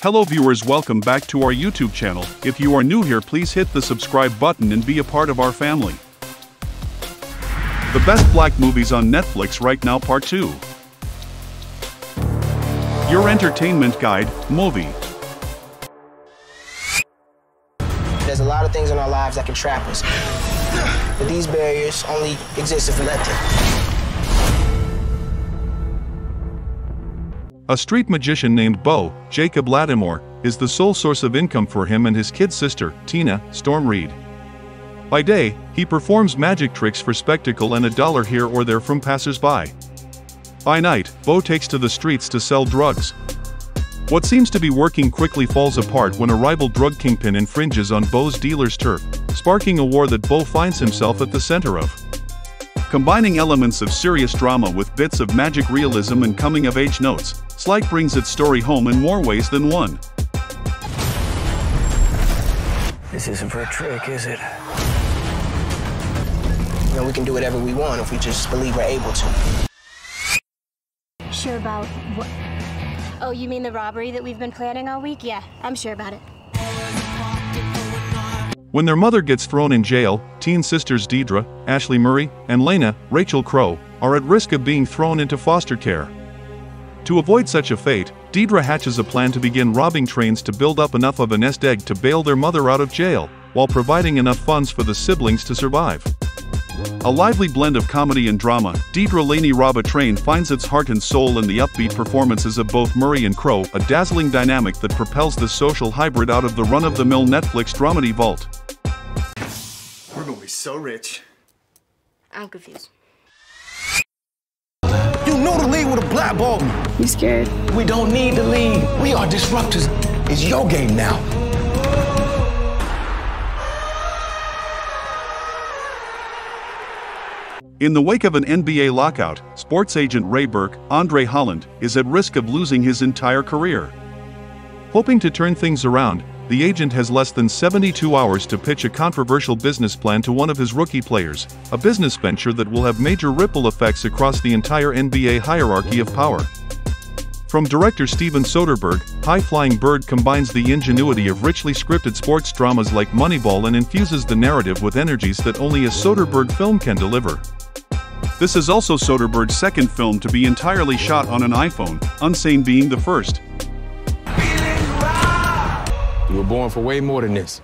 Hello viewers, welcome back to our YouTube channel. If you are new here, please hit the subscribe button and be a part of our family. The best black movies on Netflix right now, part 2. Your entertainment guide, Moovi. There's a lot of things in our lives that can trap us. But these barriers only exist if we let them. A street magician named Bo, Jacob Lattimore, is the sole source of income for him and his kid sister, Tina, Storm Reed. By day, he performs magic tricks for spectacle and $1 here or there from passers-by. By night, Bo takes to the streets to sell drugs. What seems to be working quickly falls apart when a rival drug kingpin infringes on Bo's dealer's turf, sparking a war that Bo finds himself at the center of. Combining elements of serious drama with bits of magic realism and coming-of-age notes, Sleight brings its story home in more ways than one. This isn't for a trick, is it? You know, we can do whatever we want if we just believe we're able to. Sure about what? Oh, you mean the robbery that we've been planning all week? Yeah, I'm sure about it. When their mother gets thrown in jail, teen sisters Deidra, Ashley Murray, and Laney, Rachel Crow, are at risk of being thrown into foster care. To avoid such a fate, Deidra hatches a plan to begin robbing trains to build up enough of a nest egg to bail their mother out of jail, while providing enough funds for the siblings to survive. A lively blend of comedy and drama, Deidra Laney Rob a Train finds its heart and soul in the upbeat performances of both Murray and Crow, a dazzling dynamic that propels the social hybrid out of the run-of-the-mill Netflix dramedy vault. We're gonna be so rich. I'm confused. You know the league with a blackball me. You scared? We don't need the league. We are disruptors. It's your game now. In the wake of an NBA lockout, sports agent Ray Burke, Andre Holland, is at risk of losing his entire career. Hoping to turn things around, the agent has less than 72 hours to pitch a controversial business plan to one of his rookie players, a business venture that will have major ripple effects across the entire NBA hierarchy of power. From director Steven Soderbergh, High Flying Bird combines the ingenuity of richly scripted sports dramas like Moneyball and infuses the narrative with energies that only a Soderbergh film can deliver. This is also Soderbergh's second film to be entirely shot on an iPhone, Unsane being the first. You were born for way more than this.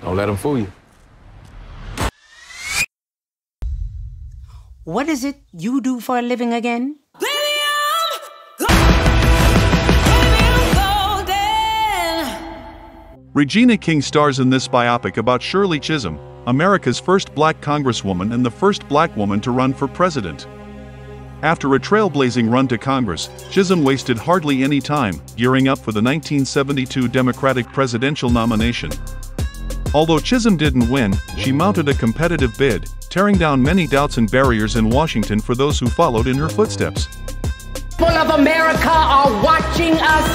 Don't let them fool you. What is it you do for a living again? Regina King stars in this biopic about Shirley Chisholm, America's first black congresswoman and the first black woman to run for president. After a trailblazing run to Congress, Chisholm wasted hardly any time gearing up for the 1972 Democratic presidential nomination. Although Chisholm didn't win, she mounted a competitive bid, tearing down many doubts and barriers in Washington for those who followed in her footsteps. People of America are watching us.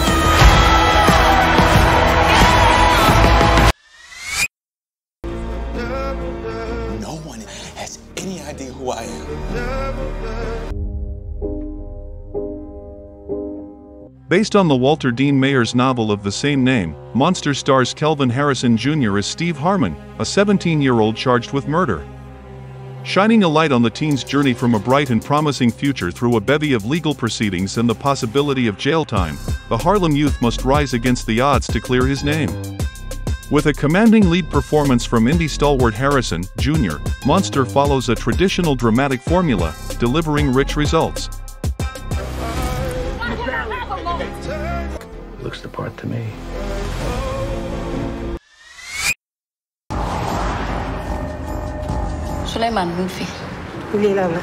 No one has any idea who I am. Based on the Walter Dean Mayer's novel of the same name, Monster stars Kelvin Harrison Jr. as Steve Harmon, a 17-year-old charged with murder. Shining a light on the teen's journey from a bright and promising future through a bevy of legal proceedings and the possibility of jail time, the Harlem youth must rise against the odds to clear his name. With a commanding lead performance from indie stalwart Harrison Jr., Monster follows a traditional dramatic formula, delivering rich results. Looks the part to me. سليمان منفي. قولي لا.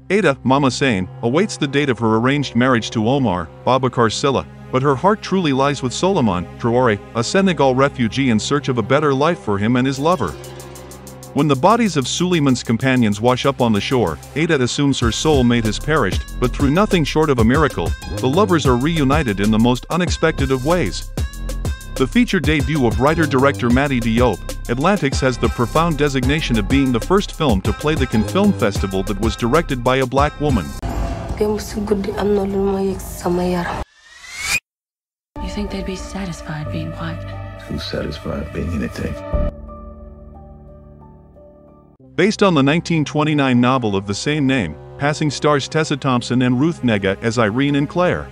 Ada, Mama Sane, awaits the date of her arranged marriage to Omar, Babacar Silla, but her heart truly lies with Souleymane Traoré, a Senegal refugee in search of a better life for him and his lover. When the bodies of Suleiman's companions wash up on the shore, Ada assumes her soulmate has perished, but through nothing short of a miracle, the lovers are reunited in the most unexpected of ways. The feature debut of writer-director Mati Diop, Atlantics has the profound designation of being the first film to play the Cannes Film Festival that was directed by a black woman. You think they'd be satisfied being white? Who's satisfied being anything? Based on the 1929 novel of the same name, Passing stars Tessa Thompson and Ruth Negga as Irene and Claire.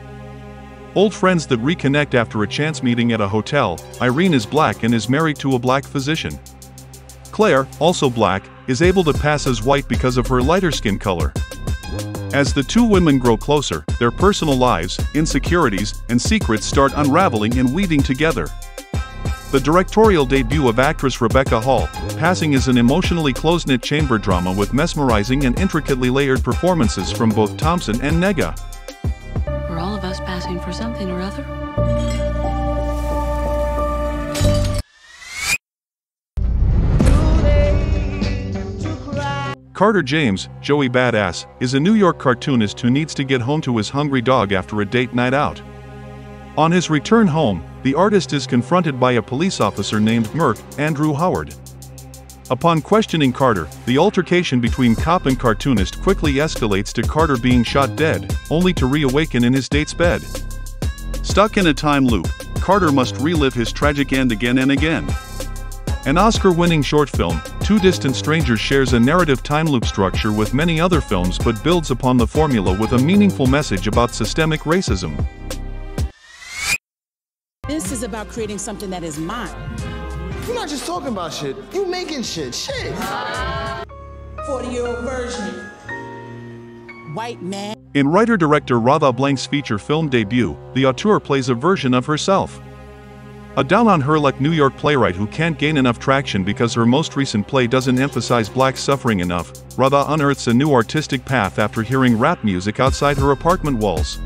Old friends that reconnect after a chance meeting at a hotel. Irene is black and is married to a black physician. Claire, also black, is able to pass as white because of her lighter skin color. As the two women grow closer, their personal lives, insecurities, and secrets start unraveling and weaving together. The directorial debut of actress Rebecca Hall, Passing is an emotionally close-knit chamber drama with mesmerizing and intricately layered performances from both Thompson and Negga. We're all of us passing for something or other. Carter James, Joey Badass, is a New York cartoonist who needs to get home to his hungry dog after a date night out. On his return home, the artist is confronted by a police officer named Merc, Andrew Howard. Upon questioning Carter, the altercation between cop and cartoonist quickly escalates to Carter being shot dead, only to reawaken in his date's bed. Stuck in a time loop, Carter must relive his tragic end again and again. An Oscar-winning short film, Two Distant Strangers shares a narrative time loop structure with many other films but builds upon the formula with a meaningful message about systemic racism. This is about creating something that is mine. You're not just talking about shit, you making shit. 40-year-old version. White man. In writer-director Radha Blank's feature film debut, the auteur plays a version of herself. A down-on-her-luck New York playwright who can't gain enough traction because her most recent play doesn't emphasize black suffering enough, Radha unearths a new artistic path after hearing rap music outside her apartment walls.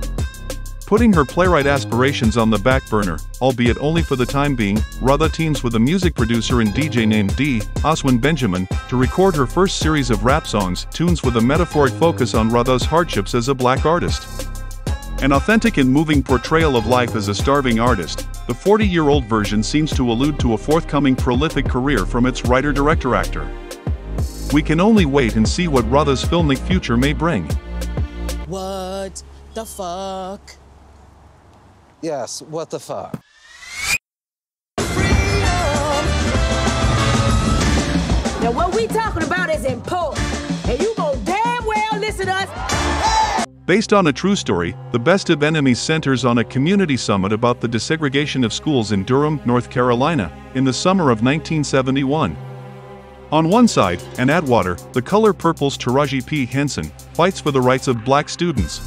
Putting her playwright aspirations on the back burner, albeit only for the time being, Radha teams with a music producer and DJ named D. Oswin Benjamin, to record her first series of rap songs, tunes with a metaphoric focus on Radha's hardships as a black artist. An authentic and moving portrayal of life as a starving artist, the 40-year-old version seems to allude to a forthcoming prolific career from its writer-director-actor. We can only wait and see what Radha's filmic future may bring. What the fuck? Yes, what the fuck? Now what we talking about is important, and you gon' damn well listen to us. Based on a true story, The Best of Enemies centers on a community summit about the desegregation of schools in Durham, North Carolina, in the summer of 1971. On one side, and Atwater, the Color Purple's Taraji P. Henson, fights for the rights of black students.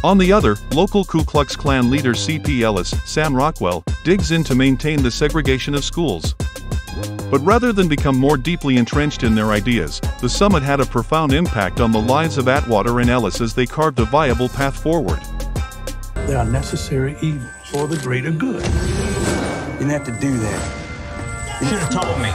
On the other, local Ku Klux Klan leader C.P. Ellis, Sam Rockwell, digs in to maintain the segregation of schools. But rather than become more deeply entrenched in their ideas, the summit had a profound impact on the lives of Atwater and Ellis as they carved a viable path forward. There are necessary evils for the greater good. You didn't have to do that. You should have told me.